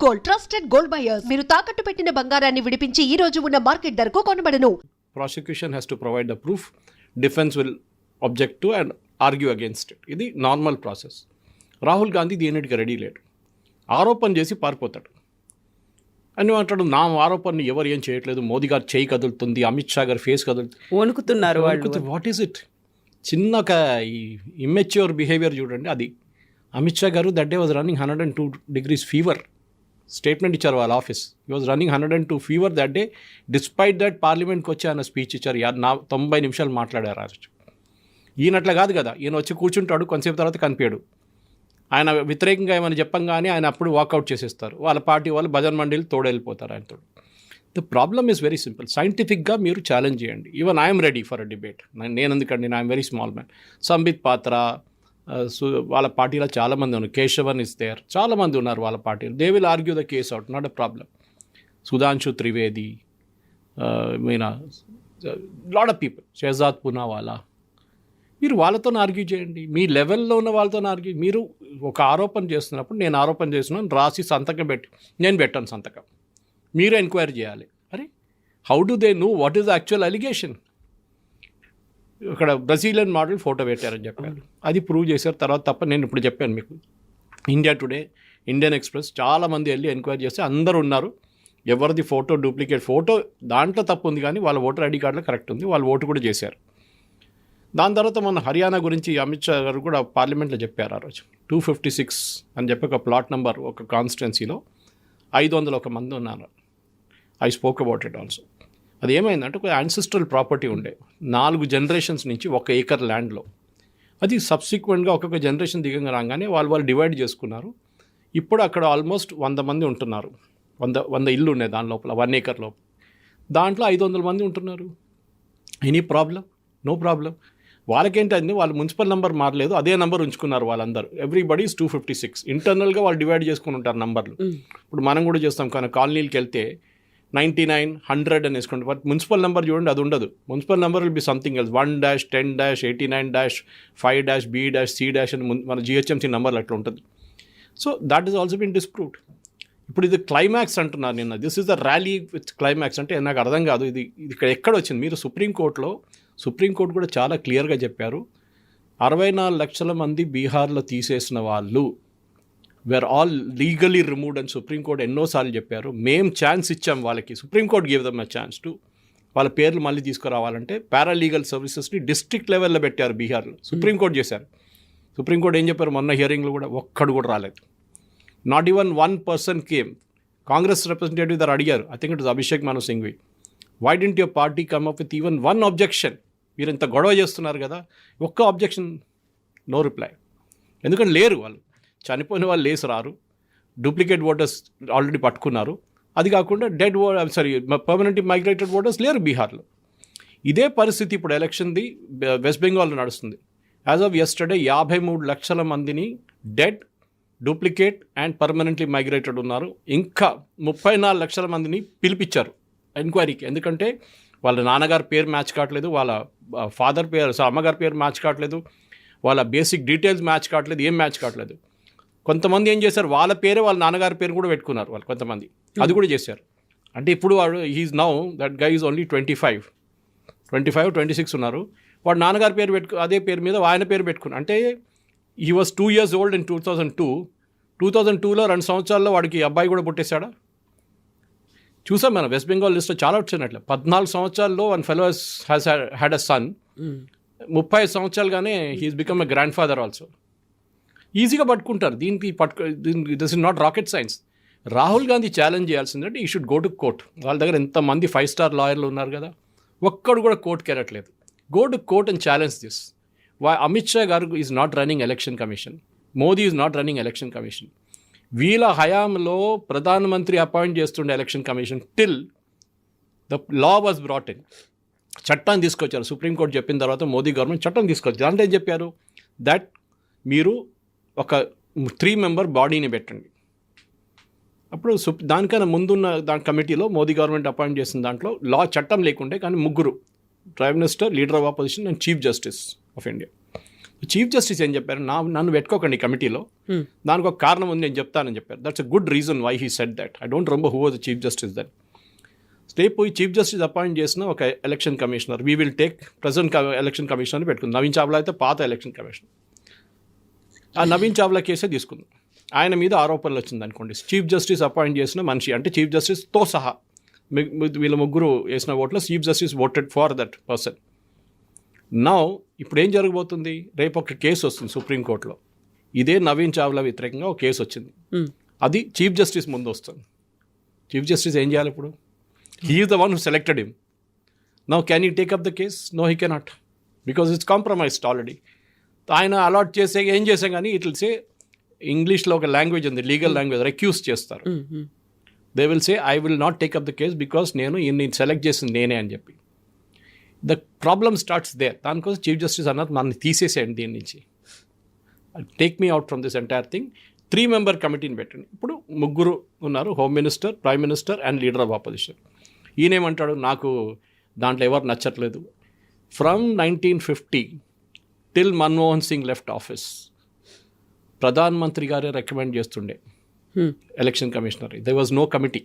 Gold, trusted gold buyers. మీరు తాకట్టు పెట్టిన బంగారాన్ని విడిపించి ఈ రోజు ఉన్న మార్కెట్ ధరకు కొనబడను. Prosecution has to provide the proof. Defense will object to and argue against it. ఇది నార్మల్ ప్రాసెస్. రాహుల్ గాంధీ దీనికి రెడీ లేడు. ఆరోపణ చేసి పారిపోతాడు. అని అంటాడు, నా ఆరోపణని ఎవరు ఏం చేయట్లేదు, మోదీ గారు చేయి కదులుతుంది, అమిత్ షా గారు ఫేస్ కదులుతుంది, వణుకుతున్నారు. What is it? చిన్న ఇమ్మెచ్యూర్ బిహేవియర్ చూడండి. అది అమిత్ షా గారు that day was running 102 degrees fever. Statement ఇచ్చారు వాళ్ళ office. He was running 102 fever that day. Despite that పార్లమెంట్కి వచ్చి ఆయన స్పీచ్ ఇచ్చారు. 90 నిమిషాలు మాట్లాడారు ఆ రోజు. ఈయనట్లా కాదు కదా, ఈయన వచ్చి కూర్చుంటాడు, కొంతసేపు తర్వాత కనిపించాడు. ఆయన వ్యతిరేకంగా ఏమైనా చెప్పంగానే ఆయన అప్పుడు వాకౌట్ చేసేస్తారు. వాళ్ళ పార్టీ వాళ్ళు భజన్ మండలి తోడెళ్ళిపోతారు ఆయనతో. The problem is very simple. సైంటిఫిక్గా మీరు ఛాలెంజ్ చేయండి. Even I'm ready for a debate. నేను ఎందుకండి, I'm very small man. Sambit పాత్ర, వాళ్ళ పార్టీలో చాలామంది ఉన్నారు. కేశవన్ ఇస్ దేర్, చాలామంది ఉన్నారు వాళ్ళ పార్టీలో. They will argue the case out, not a problem. Sudhanshu Trivedi, Meena, lot of people, Shahzad Poonawalla, మీరు వాళ్ళతో ఆర్గ్యూ చేయండి. మీ లెవెల్లో ఉన్న వాళ్ళతో ఆర్గ్యూ. మీరు ఒక ఆరోపణ చేస్తున్నప్పుడు, నేను ఆరోపణ చేస్తున్నాను రాసి సంతకం పెట్టి, నేను పెట్టాను సంతకం, మీరు ఎంక్వైరీ చేయాలి. అరే how do they know what is the actual allegation? ఇక్కడ బ్రెజిలియన్ మోడల్ ఫోటో పెట్టారని చెప్పారు, అది ప్రూవ్ చేశారు. తర్వాత తప్ప నేను ఇప్పుడు చెప్పాను మీకు, ఇండియా టుడే, ఇండియన్ ఎక్స్ప్రెస్ చాలామంది వెళ్ళి ఎంక్వైరీ చేస్తే అందరూ ఉన్నారు. ఎవరిది ఫోటో డూప్లికేట్ ఫోటో, దాంట్లో తప్పు ఉంది కానీ వాళ్ళ ఓటర్ ఐడి కార్డులో కరెక్ట్ ఉంది, వాళ్ళు ఓటు కూడా చేశారు. దాని తర్వాత మన హర్యానా గురించి అమిత్ షా గారు కూడా పార్లమెంట్లో చెప్పారు ఆ రోజు. 256 అని చెప్పి ఒక ప్లాట్ నెంబర్, ఒక కాన్స్టిట్యున్సీలో 501 మంది ఉన్నారు. I spoke about it also. అది ఏమైందంటే ఒక యాన్సిస్ట్రల్ ప్రాపర్టీ ఉండే 4 జనరేషన్స్ నుంచి 1 acre ల్యాండ్లో. అది సబ్సిక్వెంట్గా ఒక్కొక్క జనరేషన్ దిగంగా రాగానే వాళ్ళు డివైడ్ చేసుకున్నారు. ఇప్పుడు అక్కడ ఆల్మోస్ట్ 100 మంది ఉంటున్నారు. 100 ఇల్లు ఉన్నాయి దాని లోపల, 1 acre లోపల. దాంట్లో 500 మంది ఉంటున్నారు. Any problem? No problem. వాళ్ళకేంటంటే వాళ్ళు మున్సిపల్ నెంబర్ మారలేదు, అదే నెంబర్ ఉంచుకున్నారు వాళ్ళందరూ. Everybody is 256. ఇంటర్నల్గా వాళ్ళు డివైడ్ చేసుకుని ఉంటారు నంబర్లు. ఇప్పుడు మనం కూడా చేస్తాం, కానీ కాలనీకి వెళ్తే 99, 100 అని వేసుకుంటాం. బట్ మున్సిపల్ నెంబర్ చూడండి, అది ఉండదు. Municipal number will be something else, 1-10-89-5-B-C- అని మన జిహెచ్ఎంసీ నెంబర్లు అట్లా ఉంటుంది. So that is also bin disproved. ఇప్పుడు ఇది క్లైమాక్స్ అంటున్నారు నిన్న. This is the rally with climax అంటే నాకు అర్థం కాదు. ఇది ఇక్కడ ఎక్కడ వచ్చింది? మీరు సుప్రీంకోర్టు కూడా చాలా క్లియర్గా చెప్పారు, 64 లక్షల మంది బీహార్లో తీసేసిన వాళ్ళు వేర్ ఆల్ లీగలీ రిమూవ్డ్ అని సుప్రీంకోర్టు ఎన్నోసార్లు చెప్పారు. మేము ఛాన్స్ ఇచ్చాం వాళ్ళకి. Supreme court give them a chance to వాళ్ళ పేర్లు మళ్ళీ తీసుకురావాలంటే పారాలీగల్ సర్వీసెస్ని డిస్ట్రిక్ట్ లెవెల్లో పెట్టారు బీహార్లో. సుప్రీంకోర్టు చేశారు. సుప్రీంకోర్టు ఏం చెప్పారు మొన్న హియరింగ్లో కూడా, ఒక్కడు కూడా రాలేదు. Not even 1 person came. Congress representative దగ్గర అడిగారు, I think it is Abhishek Manu Singhvi, why didn't your party come up with even 1 objection? మీరు ఇంత గొడవ చేస్తున్నారు కదా, ఒక్క అబ్జెక్షన్, నో రిప్లై. ఎందుకంటే లేరు వాళ్ళు, చనిపోయిన వాళ్ళు లేసి రారు, డూప్లికేట్ ఓటర్స్ ఆల్రెడీ పట్టుకున్నారు. అది కాకుండా పర్మనెంట్లీ మైగ్రేటెడ్ ఓటర్స్ లేరు బీహార్లో. ఇదే పరిస్థితి ఇప్పుడు ఎలక్షన్ది వెస్ట్ బెంగాల్లో నడుస్తుంది. యాజ్ ఆఫ్ యెస్టర్డే 53 లక్షల మందిని dead, duplicate and permanently migrated ఉన్నారు. ఇంకా 34 లక్షల మందిని పిలిపించారు ఎంక్వైరీకి. ఎందుకంటే వాళ్ళ నాన్నగారి పేరు మ్యాచ్ కావట్లేదు, వాళ్ళ ఫాదర్ పేరు, అమ్మగారి పేరు మ్యాచ్ కావట్లేదు, వాళ్ళ బేసిక్ డీటెయిల్స్ మ్యాచ్ కావట్లేదు, ఏం మ్యాచ్ కావట్లేదు. కొంతమంది ఏం చేశారు, వాళ్ళ పేరే వాళ్ళ నాన్నగారి పేరు కూడా పెట్టుకున్నారు వాళ్ళు కొంతమంది, అది కూడా చేశారు. అంటే ఇప్పుడు వాడు he's now that guy is only 25, 26 ఉన్నారు. వాడు నాన్నగారి పేరు అదే పేరు మీద ఆయన పేరు పెట్టుకున్నారు. అంటే he was 2 years old in 2002లో 2 సంవత్సరాల్లో వాడికి అబ్బాయి కూడా పుట్టేశాడా? చూసాం మనం వెస్ట్ బెంగాల్ లిస్ట్లో చాలా వచ్చినట్లే. 14 సంవత్సరాల్లో 1 fellow has had a son. 30 సంవత్సరాలుగానే he is become a grandfather also. ఈజీగా పట్టుకుంటారు. This is not rocket science. Rahul Gandhi challenge చేయాల్సిందంటే he should go to court. వాళ్ళ దగ్గర ఎంతమంది 5 star లాయర్లు ఉన్నారు కదా, ఒక్కడు కూడా కోర్టుకి వెళ్ళట్లేదు. Go to court and challenge this. Amit Shah గారు is not running election commission, Modi is not running election commission. వీళ్ళ హయాంలో ప్రధానమంత్రి అపాయింట్ చేస్తుండే election commission till the law was brought in. చట్టాన్ని తీసుకొచ్చారు. సుప్రీంకోర్టు చెప్పిన తర్వాత మోదీ గవర్నమెంట్ చట్టం తీసుకొచ్చారు. దాంట్లో ఏం చెప్పారు, దట్ మీరు ఒక 3 member బాడీని పెట్టండి. అప్పుడు దానికన్నా ముందున్న దాని కమిటీలో మోదీ గవర్నమెంట్ అపాయింట్ చేసిన దాంట్లో లా చట్టం లేకుండే, కానీ 3 prime minister, leader of opposition and chief justice of India. Chief justice ఏం చెప్పారు, నన్ను పెట్టుకోకండి కమిటీలో, దానికి ఒక కారణం ఉంది నేను చెప్తానని చెప్పారు. That's a good reason why he said that. I don't remember who was the chief justice that. రేపు ఈ చీఫ్ జస్టిస్ అపాయింట్ చేసిన ఒక election commissioner, we will take present election కమిషనర్ని పెట్టుకుంది. నవీన్ చావ్లా అయితే పాత ఎలక్షన్ కమిషనర్. ఆ నవీన్ చావ్లా కేసే తీసుకుంది. ఆయన మీద ఆరోపణలు వచ్చింది అనుకోండి. చీఫ్ జస్టిస్ అపాయింట్ చేసిన మనిషి, అంటే చీఫ్ జస్టిస్తో సహా వీళ్ళ ముగ్గురు వేసిన ఓట్లో chief justice voted for that person. Now ఇప్పుడు ఏం జరగబోతుంది, రేపు ఒక కేసు వస్తుంది సుప్రీంకోర్టులో, ఇదే నవీన్ చావ్లా వ్యతిరేకంగా ఒక కేసు వచ్చింది. అది చీఫ్ జస్టిస్ ముందు వస్తుంది. చీఫ్ జస్టిస్ ఏం చేయాలి ఇప్పుడు? He is the one who selected him. Now can you take up the case? No, he cannot, because it's compromised already. ఆయన అలాట్ చేసే ఏం చేసాం కానీ ఇట్ విల్ సే, ఇంగ్లీష్లో ఒక లాంగ్వేజ్ ఉంది, లీగల్ లాంగ్వేజ్, రెక్యూస్ చేస్తారు. They will say I will not take up the case because నేను సెలెక్ట్ చేసింది నేనే అని చెప్పి. The problem starts there. దానికోసం చీఫ్ జస్టిస్ అన్నారు నన్ను తీసేసేయండి దీని నుంచి, take me out from this entire thing. 3 member కమిటీని పెట్టండి. ఇప్పుడు ముగ్గురు ఉన్నారు, home minister, prime minister and leader of opposition. ఈయనేమంటాడు, నాకు దాంట్లో ఎవరు నచ్చట్లేదు. From 1950 till Manmohan Singh left office ప్రధాన మంత్రి గారే రికమెండ్ చేస్తుండే election commissioner. They was no committee.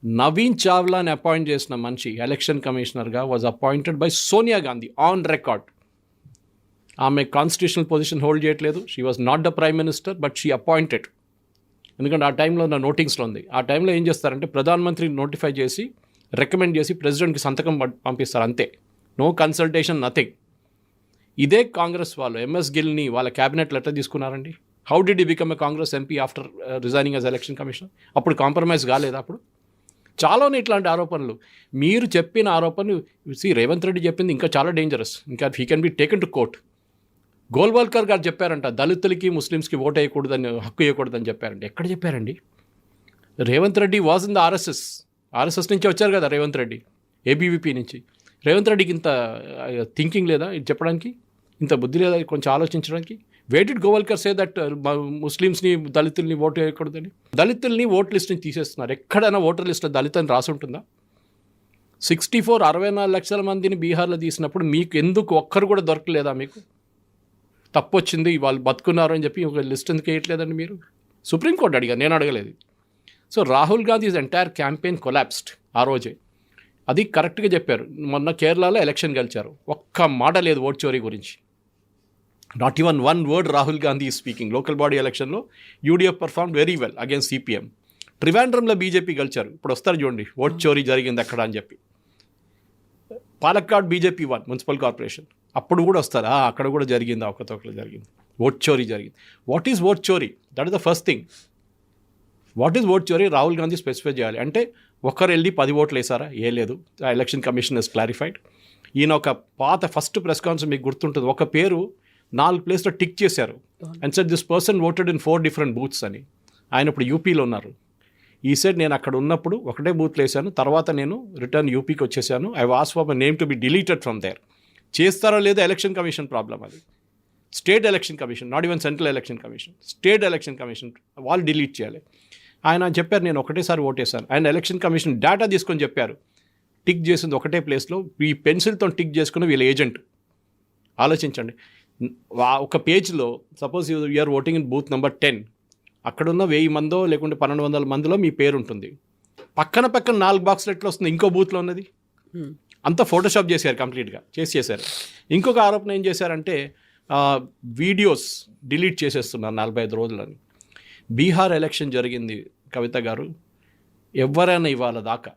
Naveen చావ్లాని అపాయింట్ చేసిన మనిషి ఎలక్షన్ కమిషనర్గా was appointed by Sonia Gandhi on record. ఆమె కాన్స్టిట్యూషనల్ పొజిషన్ హోల్డ్ చేయట్లేదు. She was not the prime minister but she appointed. ఎందుకంటే ఆ టైంలో నా నోటింగ్స్లో ఉంది. ఆ టైంలో ఏం చేస్తారంటే ప్రధానమంత్రిని నోటిఫై చేసి రికమెండ్ చేసి ప్రెసిడెంట్కి సంతకం పంపిస్తారు, అంతే. No consultation, nothing. ఇదే కాంగ్రెస్ వాళ్ళు ఎంఎస్ గిల్ని వాళ్ళ క్యాబినెట్లో ఎట్లా తీసుకున్నారండి? How did he become a Congress MP after resigning as election commissioner? అప్పుడు కాంప్రమైజ్ కాలేదా? అప్పుడు చాలానే ఇట్లాంటి ఆరోపణలు. మీరు చెప్పిన ఆరోపణలు రేవంత్ రెడ్డి చెప్పింది ఇంకా చాలా డేంజరస్. ఇంకా he can be taken to court. Golwalkar గారు చెప్పారంట దళితులకి ముస్లిమ్స్కి ఓటు వేయకూడదని, హక్కు వేయకూడదని చెప్పారండి. ఎక్కడ చెప్పారండి? Revanth Reddy was in the RSS నుంచి వచ్చారు కదా రేవంత్ రెడ్డి, ఏబీవీపీ నుంచి. రేవంత్ రెడ్డికి ఇంత థింకింగ్ లేదా ఇది చెప్పడానికి? ఇంత బుద్ధి లేదా కొంచెం ఆలోచించడానికి? వేర్ డిడ్ గోవాల్కర్ సే దట్ ముస్లిమ్స్ని, దళితుల్ని ఓటు వేయకూడదని? దళితుల్ని ఓట్ లిస్ట్ నుంచి తీసేస్తున్నారు. ఎక్కడైనా ఓటర్ లిస్ట్లో దళిత్ అని రాసి ఉంటుందా? 64 లక్షల మందిని బీహార్లో తీసినప్పుడు మీకు ఎందుకు ఒక్కరు కూడా దొరకలేదా? మీకు తప్పు వచ్చింది, వాళ్ళు బతుకున్నారు అని చెప్పి ఒక లిస్ట్ ఎందుకు వేయట్లేదండి మీరు? సుప్రీంకోర్టు అడిగారు, నేను అడగలేదు. So Rahul Gandhi's entire campaign collapsed ఆ రోజే. అది కరెక్ట్గా చెప్పారు. మొన్న కేరళలో ఎలక్షన్ గెలిచారు, ఒక్క మాట లేదు ఓట్ చోరీ గురించి. Not even 1 word Rahul Gandhi is speaking. Local body ఎలక్షన్లో UDF performed very well against CPM. ట్రివాండ్రంలో బీజేపీ గెలిచారు. ఇప్పుడు వస్తారు చూడండి, ఓట్ చోరీ జరిగింది అక్కడ అని చెప్పి. పాలక్కాడ్ బీజేపీ 1 మున్సిపల్ కార్పొరేషన్, అప్పుడు కూడా వస్తారు, అక్కడ కూడా జరిగింది, అవకతవకలు జరిగింది, ఓట్ చోరీ జరిగింది. వాట్ ఈజ్ ఓట్ చోరీ? That is the first thing. What is vote చోరీ? రాహుల్ గాంధీ స్పెసిఫై చేయాలి. అంటే ఒకరు వెళ్ళి 10 ఓట్లు వేసారా? ఏ లేదు. ఆ ఎలక్షన్ కమిషన్ ఇస్ క్లారిఫైడ్. ఈయన ఒక పాత ఫస్ట్ ప్రెస్ కాన్ఫరెన్స్ మీకు గుర్తుంటుంది, ఒక పేరు 4 ప్లేస్లో టిక్ చేశారు and said this person voted in 4 different booths అని. ఆయన ఇప్పుడు యూపీలో ఉన్నారు. ఈ సైడ్ నేను అక్కడ ఉన్నప్పుడు ఒకటే బూత్లో వేసాను, తర్వాత నేను రిటర్న్ యూపీకి వచ్చేసాను. I was for my name to be deleted from there. చేస్తారో లేదో ఎలక్షన్ కమిషన్ ప్రాబ్లం అది. State election commission, not even central election commission, state election commission వాళ్ళు డిలీట్ చేయాలి. ఆయన చెప్పారు నేను ఒకటేసారి ఓటేశాను. ఆయన ఎలక్షన్ కమిషన్ డేటా తీసుకొని చెప్పారు, టిక్ చేసింది ఒకటే ప్లేస్లో, ఈ పెన్సిల్తో టిక్ చేసుకుని వీళ్ళ ఏజెంట్. ఆలోచించండి, ఒక పేజ్లో suppose you're voting in booth number 10, అక్కడున్న 1000 మందో లేకుంటే 1200 మందిలో మీ పేరు ఉంటుంది. పక్కన 4 బాక్సులు ఎట్లా వస్తుంది ఇంకో బూత్లో ఉన్నది? అంతా ఫోటోషాప్ చేశారు, కంప్లీట్గా చేశారు. ఇంకొక ఆరోపణ ఏం చేశారంటే వీడియోస్ డిలీట్ చేసేస్తున్నారు 45 రోజులని. బీహార్ ఎలక్షన్ జరిగింది కవిత గారు, ఎవరైనా ఇవాళ దాకా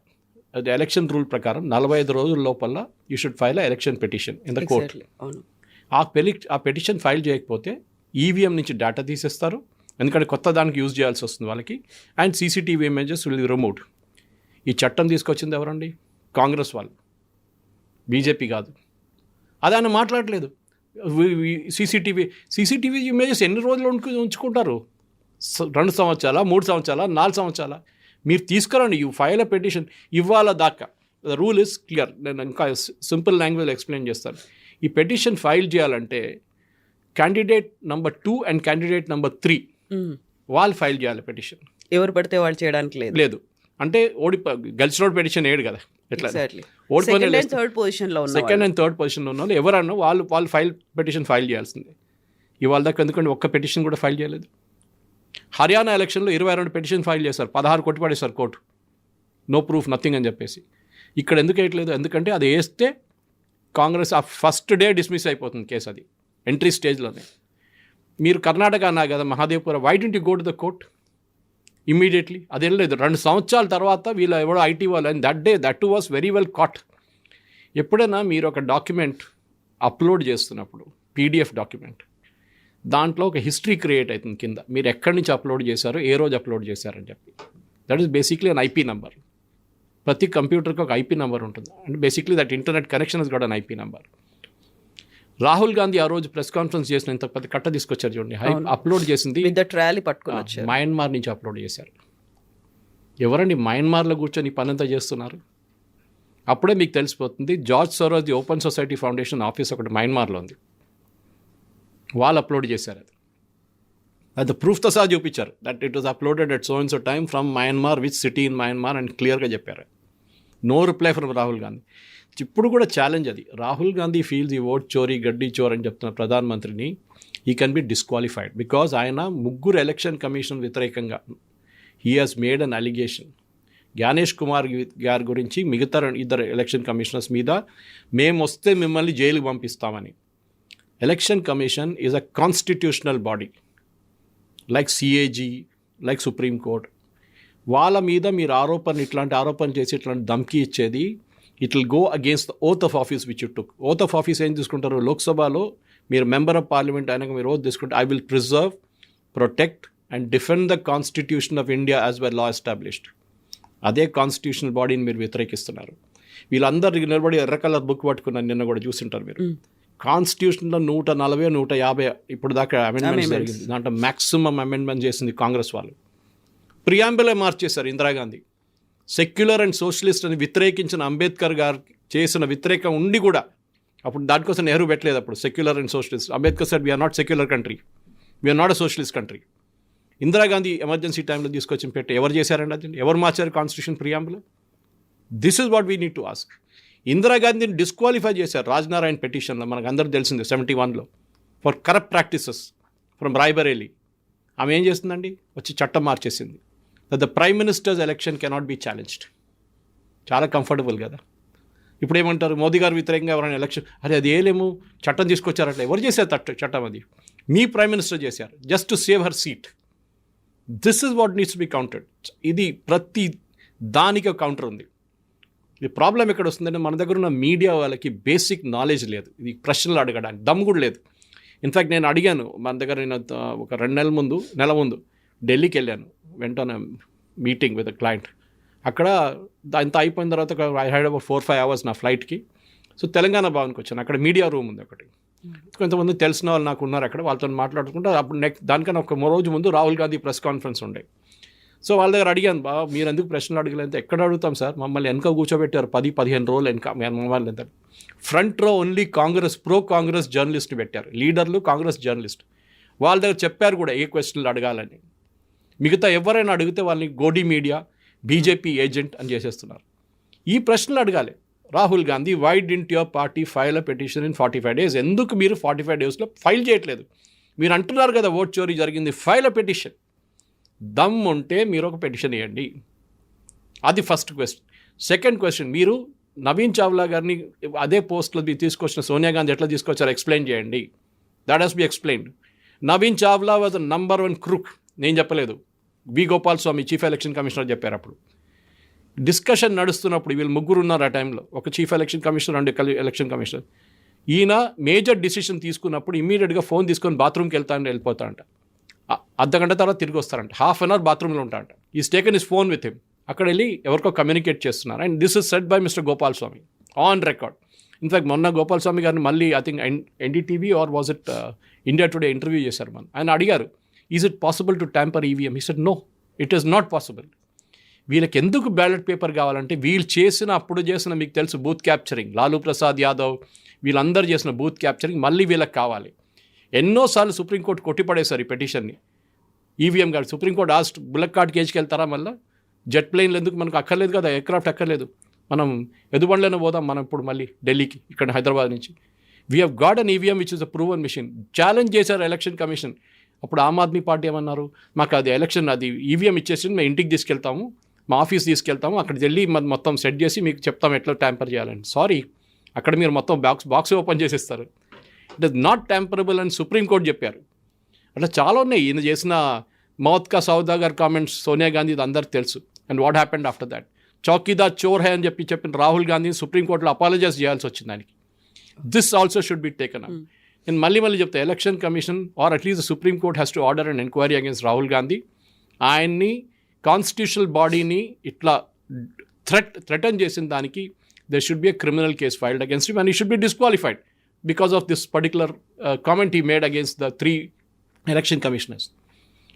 అది ఎలక్షన్ రూల్ ప్రకారం 45 రోజుల లోపల you should file election petition in the court. ఆ పిటిషన్ ఫైల్ చేయకపోతే ఈవీఎం నుంచి డేటా తీసేస్తారు, ఎందుకంటే కొత్త దానికి యూజ్ చేయాల్సి వస్తుంది వాళ్ళకి. And CCTV images will be removed. ఈ చట్టం తీసుకొచ్చింది ఎవరండి? కాంగ్రెస్ వాళ్ళు, బీజేపీ కాదు. అది ఆయన మాట్లాడలేదు. సీసీటీవీ ఇమేజెస్ ఎన్ని రోజులు ఉంచుకుంటారు? 2 సంవత్సరాల, 3 సంవత్సరాల, 4 సంవత్సరాల? మీరు తీసుకురండి, యూ ఫైల్ అ పిటిషన్ ఇవాళ దాకా. The rule is clear. నేను ఇంకా సింపుల్ లాంగ్వేజ్ ఎక్స్ప్లెయిన్ చేస్తాను. ఈ పిటిషన్ ఫైల్ చేయాలంటే candidate number 2 and candidate number 3 వాళ్ళు ఫైల్ చేయాలి పిటిషన్. ఎవరు పడితే వాళ్ళు చేయడానికి లేదు. అంటే గెలిచినోడు పిటిషన్ వేయడు కదా, ఎట్లా Exactly. ఓడిపోయిన Second and third position లో ఉన్న సెకండ్ అండ్ థర్డ్ పొజిషన్లో ఉన్న వాళ్ళు ఎవరన్నా వాళ్ళు పిటిషన్ ఫైల్ చేయాల్సిందే. ఇవాళ దాకా ఎందుకంటే ఒక్క పిటిషన్ కూడా ఫైల్ చేయలేదు. హర్యానా ఎలక్షన్లో 22 పిటిషన్ ఫైల్ చేశారు, 16 కొట్టిపడేశారు కోర్టు, నో ప్రూఫ్ నథింగ్ అని చెప్పేసి. ఇక్కడ ఎందుకు వేయట్లేదు? ఎందుకంటే అది వేస్తే కాంగ్రెస్ ఆ ఫస్ట్ డే డిస్మిస్ అయిపోతుంది కేసు, అది ఎంట్రీ స్టేజ్లోనే. మీరు కర్ణాటక అన్నా కదా Mahadevpura, why don't you go to the court immediately? అది వెళ్ళలేదు. 2 సంవత్సరాల తర్వాత వీళ్ళ ఎవడో ఐటీ వాళ్ళు, and that was very well caught. ఎప్పుడైనా మీరు ఒక డాక్యుమెంట్ అప్లోడ్ చేస్తున్నప్పుడు, పీడిఎఫ్ డాక్యుమెంట్, దాంట్లో ఒక హిస్టరీ క్రియేట్ అవుతుంది కింద, మీరు ఎక్కడి నుంచి అప్లోడ్ చేశారో, ఏ రోజు అప్లోడ్ చేశారని చెప్పి. That is basically an IP number. ప్రతి కంప్యూటర్కి ఒక ఐపీ నెంబర్ ఉంటుంది, and basically that internet connection is got an IP number. Rahul Gandhi ఆ రోజు ప్రెస్ కాన్ఫరెన్స్ చేసిన ఇంత పెద్ద కట్ట తీసుకొచ్చారు చూడండి, అప్లోడ్ చేసింది ట్రాలీ పట్టుకొని వచ్చారు, మయన్మార్ నుంచి అప్లోడ్ చేశారు. ఎవరండి మయన్మార్లో కూర్చొని పని అంతా చేస్తున్నారు? అప్పుడే మీకు తెలిసిపోతుంది. George Soros the open society foundation office ఒకటి మయన్మార్లో ఉంది, వాళ్ళు అప్లోడ్ చేశారు. అది ప్రూఫ్తో సహా చూపించారు that it was uploaded at so and so time from Myanmar, which city in Myanmar అని క్లియర్గా చెప్పారు. No reply from Rahul Gandhi. ఇప్పుడు కూడా ఛాలెంజ్ అది. రాహుల్ గాంధీ ఫీల్స్ ఈ ఓట్ చోరీ, గడ్డి చోర్ అని చెప్తున్న ప్రధానమంత్రిని ఈ కెన్ బి డిస్క్వాలిఫైడ్ బికాజ్ ఆయన 3 ఎలక్షన్ కమిషన్ వ్యతిరేకంగా he has made an allegation. Gyanesh Kumar గారి గురించి మిగతా 2 ఎలక్షన్ కమిషనర్స్ మీద మేము వస్తే మిమ్మల్ని జైలుకి పంపిస్తామని. Election commission is a constitutional body like CAG, like supreme court. వాళ్ళ మీద మీరు ఇట్లాంటి ఆరోపణ చేసి ఇట్లాంటి ధమ్కీ ఇచ్చేది, it will go against the oath of office which you took. Oath of office ఏం తీసుకుంటారు? లోక్సభలో మీరు మెంబర్ ఆఫ్ పార్లమెంట్ అయినాక మీరు ఓత్ తీసుకుంటే I will preserve, protect and defend the constitution of India as well law established. అదే constitutional బాడీని మీరు వ్యతిరేకిస్తున్నారు. వీళ్ళందరూ నిలబడి ఎర్ర కలర్ బుక్ పట్టుకున్నారు, నిన్న కూడా చూసింటారు మీరు. కాన్స్టిట్యూషన్లో 140, 150 ఇప్పుడు దాకా అమెండ్మెంట్స్ జరిగింది. దాంట్లో మ్యాక్సిమం అమెండ్మెంట్ చేసింది కాంగ్రెస్ వాళ్ళు. ప్రియాంబులే మార్చేశారు ఇందిరాగాంధీ. సెక్యులర్ అండ్ సోషలిస్ట్ అని వ్యతిరేకించిన అంబేద్కర్ గారు చేసిన వ్యతిరేకం ఉండి కూడా అప్పుడు దానికోసం నెహ్రూ పెట్టలేదు. అప్పుడు secular and socialist, Ambedkar sir we are not secular country, we are not a socialist country. Indira Gandhi emergency టైంలో తీసుకొచ్చి పెట్టి ఎవరు చేశారండి? అది ఎవరు మార్చారు constitution preamble? This is what we need to ask. ఇందిరాగాంధీని డిస్క్వాలిఫై చేశారు రాజ్నారాయణ పిటిషన్లో, మనకు అందరూ తెలిసింది 71లో, for corrupt practices from Raebareli. ఆమె ఏం చేస్తుందండి? వచ్చి చట్టం మార్చేసింది that the prime minister's election cannot be challenged. చాలా కంఫర్టబుల్ కదా. ఇప్పుడు ఏమంటారు? మోదీ గారు వ్యతిరేకంగా ఎవరైనా ఎలక్షన్, అది ఏలేము చట్టం తీసుకొచ్చారట్లా. ఎవరు చేశారు చట్టం? అది మీ ప్రైమ్ మినిస్టర్ చేశారు, just to save her seat. This is what needs be counted. ఇది ప్రతి దానికి కౌంటర్ ఉంది. ఈ ప్రాబ్లం ఎక్కడ వస్తుందంటే మన దగ్గర ఉన్న మీడియా వాళ్ళకి బేసిక్ నాలెడ్జ్ లేదు, ఇది ప్రశ్నలు అడగడానికి దమ్ము కూడా లేదు. ఇన్ఫ్యాక్ట్ నేను అడిగాను, మన దగ్గర నేను ఒక 2 నెలల ముందు ఢిల్లీకి వెళ్ళాను, వెంట మీటింగ్ విత్ క్లయింట్. అక్కడ అంతా అయిపోయిన తర్వాత ఐ హ్యాడ్ అబౌట్ 4-5 hours నా ఫ్లైట్కి. సో తెలంగాణ భవన్కి వచ్చాను. అక్కడ మీడియా రూమ్ ఉంది ఒకటి, కొంతమంది తెలిసిన వాళ్ళు నాకు ఉన్నారు అక్కడ, వాళ్ళతో మాట్లాడుకుంటే అప్పుడు దానికన్నా ఒక రోజు ముందు రాహుల్ గాంధీ ప్రెస్ కాన్ఫరెన్స్ ఉండే. సో వాళ్ళ దగ్గర అడిగాను, మీరు ఎందుకు ప్రశ్నలు అడగలేదు? ఎక్కడ అడుగుతాం సార్, మమ్మల్ని వెనక కూర్చోబెట్టారు 10-15 రోజులు వెనక. మమ్మల్ని ఎంత ఫ్రంట్ రో only Congress, pro Congress journalist పెట్టారు, లీడర్లు కాంగ్రెస్ జర్నలిస్ట్. వాళ్ళ దగ్గర చెప్పారు కూడా ఏ క్వశ్చన్లు అడగాలని. మిగతా ఎవరైనా అడిగితే వాళ్ళని గోడీ మీడియా, బీజేపీ ఏజెంట్ అని చేసేస్తున్నారు. ఈ ప్రశ్నలు అడగాలి. Rahul Gandhi, why didn't your party file a petition in 45 days? ఎందుకు మీరు 45 daysలో ఫైల్ చేయట్లేదు? మీరు అంటున్నారు కదా ఓట్ చోరీ జరిగింది, ఫైల్ అ పిటిషన్. దమ్ ఉంటే మీరు ఒక పిటిషన్ ఇవ్వండి. అది ఫస్ట్ క్వశ్చన్. సెకండ్ క్వశ్చన్, మీరు నవీన్ చావ్లా గారిని అదే పోస్ట్లో మీరు తీసుకొచ్చిన సోనియా గాంధీ ఎట్లా తీసుకొచ్చారో ఎక్స్ప్లెయిన్ చేయండి. That has B explained. Naveen Chawla was number 1 crook. నేను చెప్పలేదు, వి గోపాల్ స్వామి చీఫ్ ఎలక్షన్ కమిషనర్ చెప్పారు. అప్పుడు డిస్కషన్ నడుస్తున్నప్పుడు వీళ్ళు 3 ఉన్నారు ఆ టైంలో, ఒక chief election commissioner, 2 election commissioner. ఈయన మేజర్ డిసిషన్ తీసుకున్నప్పుడు ఇమ్మీడియట్గా ఫోన్ తీసుకొని బాత్రూమ్కి వెళ్ళిపోతా అంట. అర్ధగంట తర్వాత తిరిగి వస్తారంట, ½ an hour బాత్రూంలో ఉంటారంట. Is taken his phone with him. అక్కడ వెళ్ళి ఎవరికో కమ్యూనికేట్ చేస్తున్నారు. And this is said by mister Gopal Swami on record. In fact మొన్న గోపాల్ స్వామి గారిని మళ్ళీ I think NDTV or was it India Today interview చేశారు. ఆయన అడిగారు, is it possible to tamper EVM? He said no, it is not possible. వీళ్ళకి ఎందుకు ballot paper కావాలంటే వీళ్ళు అప్పుడు చేసిన మీకు తెలుసు బూత్ క్యాప్చరింగ్, లాలూ ప్రసాద్ యాదవ్ వీళ్ళందరూ చేసిన బూత్ క్యాప్చరింగ్ మళ్ళీ వీళ్ళకి కావాలి. ఎన్నోసార్లు సుప్రీంకోర్టు కొట్టిపడేశారు ఈ పిటిషన్ని. ఈవీఎం గారు సుప్రీంకోర్టు బుల్లక్ కార్డ్ కేజ్కి వెళ్తారా? మళ్ళీ జెట్ ప్లేన్లు ఎందుకు? మనకు అక్కర్లేదు కదా, ఎయిర్క్రాఫ్ట్ అక్కర్లేదు. మనం ఎదుబండ్లనే పోదాం మనం ఇప్పుడు మళ్ళీ ఢిల్లీకి ఇక్కడ హైదరాబాద్ నుంచి. We have got an EVM which is a proven machine. Challenge చేశారు ఎలక్షన్ కమిషన్. అప్పుడు ఆమ్ ఆద్మీ పార్టీ ఏమన్నారు, మాకు అది ఎలక్షన్ అది ఈవీఎం ఇచ్చేసి మేము ఇంటికి తీసుకెళ్తాము, మా ఆఫీస్ తీసుకెళ్తాము, అక్కడికి వెళ్ళి మొత్తం సెట్ చేసి మీకు చెప్తాం ఎట్లా ట్యాంపర్ చేయాలని. సారీ, అక్కడ మీరు మొత్తం బాక్స్ ఓపెన్ చేసేస్తారు. ఇట్ ఇస్ నాట్ ట్యాంపరబుల్ అని సుప్రీంకోర్టు చెప్పారు. అట్లా చాలా ఉన్నాయి. ఈయన చేసిన మౌత్ కా సౌదాగర్ కామెంట్స్ సోనియా గాంధీ అందరికి తెలుసు. And what happened after that? Chowkidar Chor high అని చెప్పిన రాహుల్ గాంధీని సుప్రీంకోర్టులో అపాలజైజ్ చేయాల్సి వచ్చింది దానికి. This also should be taken up. నేను మళ్ళీ చెప్తా, election commission or at least supreme court has to order and enquiry against Rahul Gandhi. ఆయన్ని కాన్స్టిట్యూషనల్ బాడీని ఇట్లా థ్రెటన్ చేసిన దానికి there should be a criminal case filed against him and he should be disqualified because of this particular comment he made against the 3 election commissioners.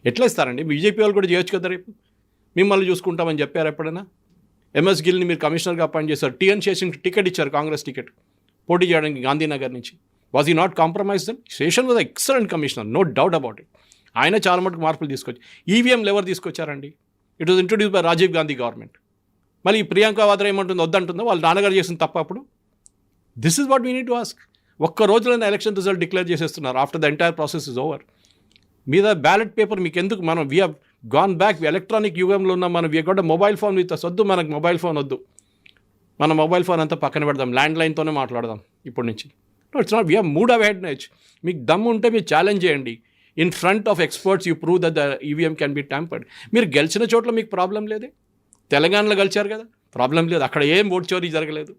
ఎట్లా ఇస్తారండి? BJP వాళ్ళు కూడా చేయొచ్చు కదా, రేపు మిమ్మల్ని చూసుకుంటామని చెప్పారు ఎప్పుడైనా? ఎంఎస్ గిల్ని మీరు కమిషనర్గా అపాయింట్ చేశారు, టీఎన్ శేషన్ టికెట్ ఇచ్చారు, కాంగ్రెస్ టికెట్ పోటీ చేయడానికి గాంధీనగర్ నుంచి. Was he not compromise then? Seshan was excellent commissioner, no doubt about it. ఆయన చాలా మటుకు మార్పులు తీసుకొచ్చి ఈవీఎంలు ఎవరు తీసుకొచ్చారండి? It was introduce by Rajiv Gandhi government. మళ్ళీ ప్రియాంక వాద్రా ఏమంటుందో వద్దంటుందో, వాళ్ళ నాన్నగారు చేసిన తప్ప అప్పుడు. This is what we need to ask. ఒక్క రోజులోనే ఎలక్షన్ రిజల్ట్ డిక్లేర్ చేసేస్తున్నారు after the entire process is over. మీద బ్యాలెట్ పేపర్ మీకు ఎందుకు? మనం we have gone back, electronic యుగంలో ఉన్నాం మనం. We got mobile phone with us. వద్దు మనకు మొబైల్ ఫోన్ వద్దు, మన మొబైల్ ఫోన్ అంతా పక్కన పెడదాం, ల్యాండ్ లైన్తోనే మాట్లాడదాం ఇప్పటి నుంచి. It's not, we have mood అవ్ హెడ్ నేచ్. మీకు దమ్ము ఉంటే మీరు ఛాలెంజ్ చేయండి. In front of experts you prove that the EVM can be tampered. మీరు గెలిచిన చోట్ల మీకు ప్రాబ్లం లేదే. తెలంగాణలో గెలిచారు కదా, ప్రాబ్లం లేదు, అక్కడ ఏం ఓట్ చోరీ జరగలేదు,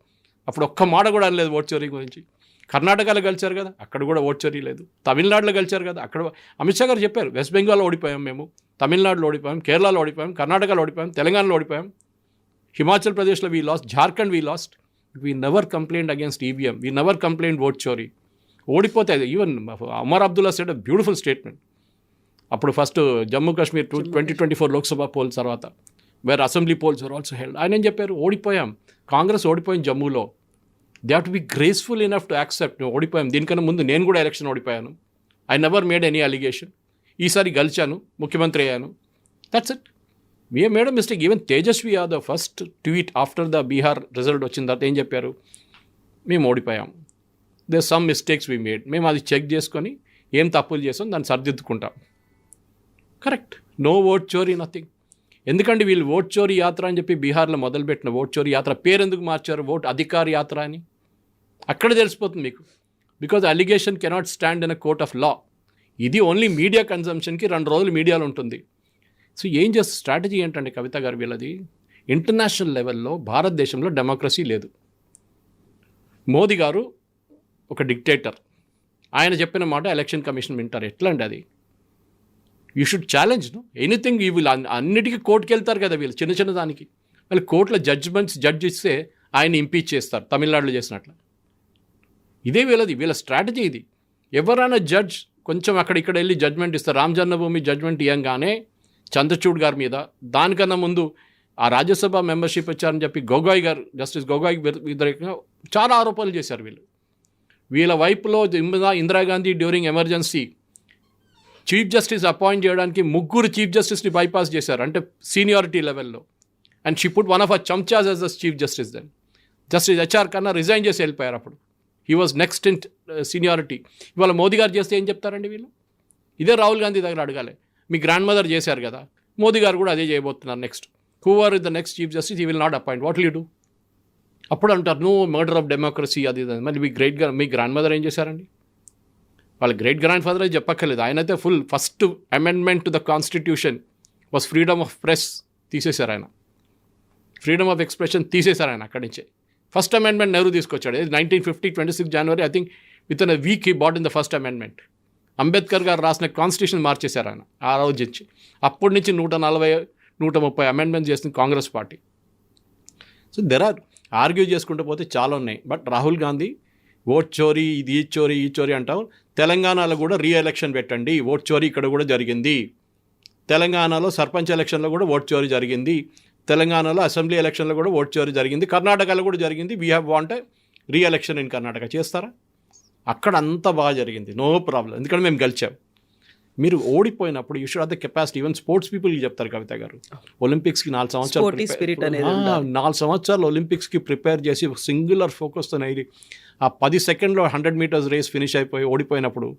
అప్పుడు ఒక్క మాట కూడా అనలేదు ఓట్ చోరీ గురించి. కర్ణాటకలో గెలిచారు కదా, అక్కడ కూడా ఓట్ చోరీ లేదు. తమిళనాడులో గెలిచారు కదా, అక్కడ అమిత్ షా గారు చెప్పారు, వెస్ట్ బెంగాల్లో ఓడిపోయాం మేము, తమిళనాడులో ఓడిపోయాం, కేరళలో ఓడిపోయాం, కర్ణాటకలో ఓడిపోయాం, తెలంగాణలో ఓడిపోయాం, హిమాచల్ ప్రదేశ్లో we lost, Jharkhand we lost. We never complaint against EVM, we never complaint vote చోరీ. ఓడిపోతే even Omar Abdullah said a beautiful statement అప్పుడు ఫస్ట్ జమ్మూ కాశ్మీర్ 2024 లోక్సభ పోల్స్ తర్వాత, where assembly polls are also held. ఆయన ఏం చెప్పారు? ఓడిపోయాం, కాంగ్రెస్ ఓడిపోయింది జమ్మూలో. They have to be graceful enough to accept. ఓడిపోయాం, దీనికన్నా ముందు నేను కూడా ఎలక్షన్ ఓడిపోయాను. I never made any allegation. ఈసారి గెలిచాను, ముఖ్యమంత్రి అయ్యాను, that's it. We made a mistake. Even Tejashwi Yadav first tweet after the Bihar result వచ్చిన తర్వాత ఏం చెప్పారు? మేము ఓడిపోయాం, there some mistakes we made, మేము అది చెక్ చేసుకొని ఏం తప్పులు చేసాం దాన్ని సరిదిద్దుకుంటాం. కరెక్ట్, నో ఓట్ చోరీ, నథింగ్. ఎందుకంటే వీళ్ళు ఓట్ చోరీ యాత్ర అని చెప్పి బీహార్లో మొదలుపెట్టిన ఓట్ చోరీ యాత్ర పేరు ఎందుకు మార్చారు? ఓట్ అధికార్ యాత్ర అని. అక్కడ తెలిసిపోతుంది మీకు. Because allegation cannot stand in a court of law. ఇది ఓన్లీ మీడియా కన్జంప్షన్కి 2 రోజులు మీడియాలో ఉంటుంది. సో ఏం చేస్తే స్ట్రాటజీ ఏంటంటే కవిత గారు వీళ్ళది? ఇంటర్నేషనల్ లెవెల్లో భారతదేశంలో డెమోక్రసీ లేదు. మోదీ గారు ఒక డిక్టేటర్, ఆయన చెప్పిన మాట ఎలక్షన్ కమిషన్ వింటారు. ఎట్లా అండి అది? You should challenge know anything. ఈ వీళ్ళు అన్నిటికీ కోర్టుకి వెళ్తారు కదా వీళ్ళు, చిన్న దానికి. వాళ్ళు కోర్టులో జడ్జ్ ఇస్తే ఆయన ఇంపీచ్ చేస్తారు, తమిళనాడులో చేసినట్లు. ఇదే వీళ్ళ స్ట్రాటజీ ఇది. ఎవరైనా జడ్జ్ కొంచెం అక్కడిక్కడ వెళ్ళి జడ్జ్మెంట్ ఇస్తారు. రామ్ జన్మభూమి జడ్జ్మెంట్ ఇవ్వగానే చంద్రచూడ్ గారి మీద, దానికన్నా ముందు ఆ రాజ్యసభ మెంబర్షిప్ ఇచ్చారని చెప్పి గొగోయ్ గారు, జస్టిస్ గొగోయ్ వ్యతిరేకంగా చాలా ఆరోపణలు చేశారు వీళ్ళు. వీళ్ళ వైపులో Indira Gandhi during emergency chief justice appoint చేయడానికి 3 చీఫ్ జస్టిస్ని బైపాస్ చేశారు, అంటే సీనియారిటీ లెవెల్లో. And she put one of a చంచాస్ as the chief justice. Then justice HR Khanna resign చేసి వెళ్ళిపోయారు. అప్పుడు he was next in seniority. ఇవాళ మోదీ గారు చేస్తే ఏం చెప్తారండి వీళ్ళు? ఇదే రాహుల్ గాంధీ దగ్గర అడగాలి. మీ గ్రాండ్ మదర్ చేశారు కదా, మోదీ గారు కూడా అదే చేయబోతున్నారు next. Who are the next chief justice, he will not appoint, what will you do? అప్పుడు అంటారు నో మర్డర్ ఆఫ్ డెమోక్రసీ అది. మరి మీ గ్రాండ్ మదర్ ఏం చేశారండి? వాళ్ళ గ్రేట్ గ్రాండ్ ఫాదర్ అయితే చెప్పక్కర్లేదు. ఆయనైతే first amendment to the constitution was freedom of press తీసేశారు ఆయన, ఫ్రీడమ్ ఆఫ్ ఎక్స్ప్రెషన్ తీసేశారు ఆయన. అక్కడి నుంచే ఫస్ట్ అమెండ్మెంట్ నెహ్రూ తీసుకొచ్చాడు. 1950 26 జనవరి, I think within a week he brought in the first amendment. Ambedkar గారు రాసిన కాన్స్టిట్యూషన్ మార్చేశారు ఆయన ఆ రోజు నుంచి. అప్పటి నుంచి 140 130 అమెండ్మెంట్ చేస్తుంది Congress party. So there are argue చేసుకుంటూ పోతే చాలా ఉన్నాయి. బట్ రాహుల్ గాంధీ ఓట్ చోరీ, ఇది ఈ చోరీ అంటావు. తెలంగాణలో కూడా రీఎలక్షన్ పెట్టండి, ఓట్ చోరీ ఇక్కడ కూడా జరిగింది. తెలంగాణలో సర్పంచ్ ఎలక్షన్లో కూడా ఓట్ చోరీ జరిగింది. తెలంగాణలో అసెంబ్లీ ఎలక్షన్లో కూడా ఓట్ చోరీ జరిగింది. కర్ణాటకలో కూడా జరిగింది. We have want re-election in Karnataka. చేస్తారా? అక్కడ అంతా బాగా జరిగింది, నో ప్రాబ్లం, ఎందుకంటే మేము గెలిచాం. మీరు ఓడిపోయినప్పుడు you should have the capacity. Even sports పీపుల్కి చెప్తారు కవిత గారు, ఒలింపిక్స్కి 4 Sporty spirit అనేది సంవత్సరాలు 4 సంవత్సరాలు ఒలింపిక్స్కి ప్రిపేర్ చేసి సింగులర్ ఫోకస్తో ఇది ఆ 10 సెకండ్లో 100 మీటర్స్ రేస్ ఫినిష్ అయిపోయి ఓడిపోయినప్పుడు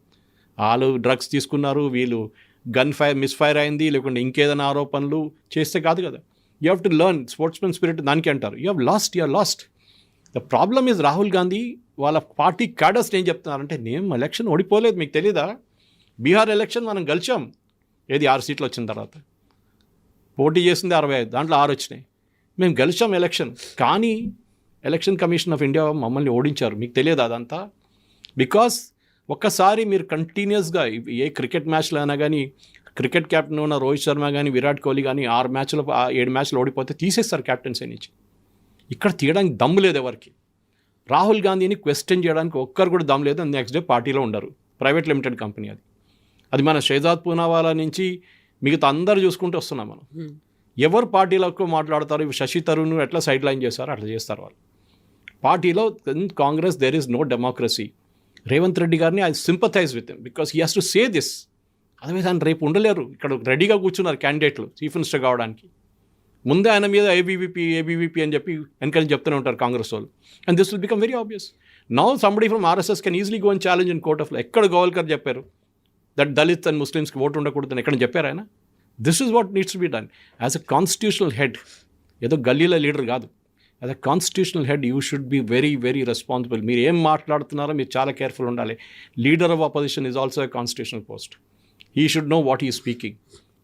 వాళ్ళు డ్రగ్స్ తీసుకున్నారు, వీళ్ళు గన్ ఫైర్ మిస్ఫైర్ అయింది, లేకుంటే ఇంకేదైనా ఆరోపణలు చేస్తే కాదు కదా. You have to learn sportsmen spirit, దానికి అంటారు. You have lost. The problem is Rahul Gandhi వాళ్ళ పార్టీ క్యాడర్స్ ఏం చెప్తున్నారంటే, నేను ఎలక్షన్ ఓడిపోలేదు, మీకు తెలీదా, బీహార్ ఎలక్షన్ మనం గెలిచాం, ఏది 6 సీట్లు వచ్చిన తర్వాత, పోటీ చేసింది 65, దాంట్లో 6 వచ్చినాయి, మేము గెలిచాం ఎలక్షన్. కానీ ఎలక్షన్ కమిషన్ ఆఫ్ ఇండియా మమ్మల్ని ఓడించారు, మీకు తెలియదు అదంతా. బికాస్ ఒక్కసారి మీరు కంటిన్యూస్గా ఏ క్రికెట్ మ్యాచ్లో అయినా కానీ, క్రికెట్ కెప్టెన్ ఉన్న రోహిత్ శర్మ కానీ విరాట్ కోహ్లీ కానీ 7 మ్యాచ్లు ఓడిపోతే తీసేస్తారు కెప్టెన్సీ నుంచి. ఇక్కడ తీయడానికి దమ్ము లేదు ఎవరికి. రాహుల్ గాంధీని క్వశ్చన్ చేయడానికి ఒక్కరు కూడా దమ్ము లేదు. నెక్స్ట్ డే పార్టీలో ఉండరు. ప్రైవేట్ లిమిటెడ్ కంపెనీ అది మన షేజాద్ పూనావాలా నుంచి మిగతా అందరు చూసుకుంటూ వస్తున్నాం మనం. ఎవరు పార్టీలో ఎక్కువ మాట్లాడతారు, శశి తరూర్ను ఎట్లా సైడ్ లైన్ చేస్తారో అట్లా చేస్తారు వాళ్ళు. పార్టీలో Congress there is no democracy. Revanth Reddy గారిని I sympathize with him because he has to say this. Otherwise ఆయన రేపు ఉండలేరు. ఇక్కడ రెడీగా కూర్చున్నారు క్యాండిడేట్లు చీఫ్ మినిస్టర్ కావడానికి. ముందే ఆయన మీద ఏబీవీపీ అని చెప్పి వెనకాల చెప్తూనే ఉంటారు కాంగ్రెస్ వాళ్ళు. And this will become very obvious. Now somebody from RSS can easily go and challenge in court of లా. ఎక్కడ గోవల్కర్ చెప్పారు దట్ దళిత్ అండ్ ముస్లిమ్స్కి ఓటు ఉండకూడదని ఎక్కడ చెప్పారు ఆయన? This is what needs to be done as a constitutional head. ఏదో గల్లీల leader కాదు. As a constitutional head you should be very very responsible. మీరు ఏం మాట్లాడుతున్నారో మీరు చాలా కేర్ఫుల్ ఉండాలి. Leader of opposition is also a constitutional post. He should know what he speaking.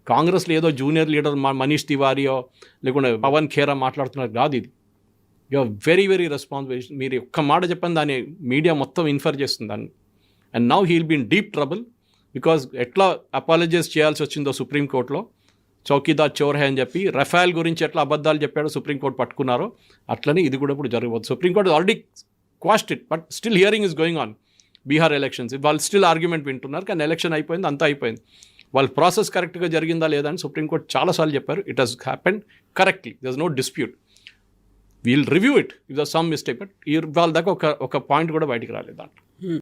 కాంగ్రెస్లో ఏదో జూనియర్ లీడర్ మనీష్ తివారియో లేకుంటే పవన్ ఖేరా మాట్లాడుతున్నారు కాదు ఇది. You are very very responsible. మీరు ఒక్క మాట చెప్పని దాన్ని మీడియా మొత్తం ఇన్ఫర్ చేస్తుంది దాన్ని. And now he will be in deep trouble because ఎట్లా అపాలజైజ్ చేయాల్సి వచ్చిందో సుప్రీంకోర్టులో, చౌకీదార్ చోర్ హే అని చెప్పి రఫేల్ గురించి ఎట్లా అబద్ధాలు చెప్పాడో సుప్రీంకోర్టు పట్టుకున్నారో అట్లనే ఇది కూడా ఇప్పుడు జరగబోతుంది. Supreme court already quashed it, but still hearing is going on. Bihar elections వాళ్ళు స్టిల్ ఆర్గ్యుమెంట్ వింటున్నారు, కానీ ఎలక్షన్ అయిపోయింది, అంతా అయిపోయింది. వాళ్ళ ప్రాసెస్ కరెక్ట్గా జరిగిందా లేదా అని సుప్రీంకోర్టు చాలాసార్లు చెప్పారు. It has happened correctly, there is no dispute. We'll review it if there some mistake. But వాళ్ళ దాకా ఒక పాయింట్ కూడా బయటికి రాలేదు దాంట్లో.